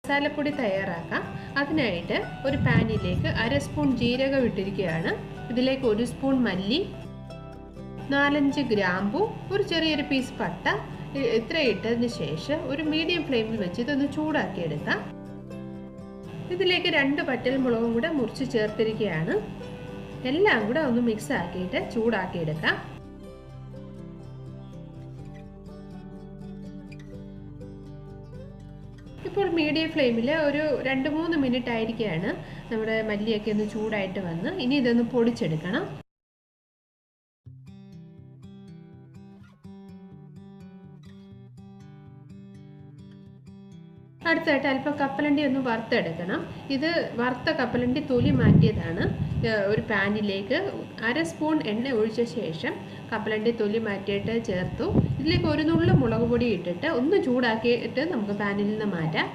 മസാലപ്പൊടി തയ്യാറാക്കാം. അതിനായിട്ട് ഒരു പാനിലേക്ക് 1/2 സ്പൂൺ ജീരകം ഇട്ടിരിക്കുകയാണ്. ഇതിലേക്ക് 1 സ്പൂൺ മല്ലി, 4-5 ഗ്രാമ്പു, ഒരു ചെറിയൊരു പീസ് പട്ട ഇത്ര ഇട്ടതിന് ശേഷം ഒരു മീഡിയം ഫ്ലെയിമിൽ വെച്ച് ഇതൊന്ന് ചൂടാക്കിയെടുക്കാം. ഇതിലേക്ക് 2 വറ്റൽമുളകും കൂടെ മുറിച്ച് ചേർത്തിരിക്കുകയാണ്. എല്ലാം കൂടെ ഒന്ന് മിക്സ് ആക്കിയിട്ട് ചൂടാക്കിയെടുക്കാം. ഇപ്പോൾ മീഡിയം ഫ്ലെയിമിൽ ഒരു 2-3 മിനിറ്റ് ആയിരിക്കുകയാണ് നമ്മുടെ മല്ലിയൊക്കെ ഒന്ന് ചൂടായിട്ട് വന്ന്. ഇനി ഇതൊന്ന് പൊടിച്ചെടുക്കണം. അടുത്തായിട്ട് അല്പം കപ്പലണ്ടി ഒന്ന് വറുത്തെടുക്കണം. ഇത് വറുത്ത കപ്പലണ്ടി തൊലി മാറ്റിയതാണ്. ഒരു പാനിലേക്ക് 1/2 സ്പൂൺ എണ്ണ ഒഴിച്ച ശേഷം കപ്പലണ്ടി തൊലി മാറ്റിയിട്ട് ചേർത്തു. ഇതിലേക്ക് ഒരു നുള്ളു മുളക് പൊടി ഇട്ടിട്ട് ഒന്ന് ചൂടാക്കിയിട്ട് നമുക്ക് പാനിൽ നിന്ന് മാറ്റാം.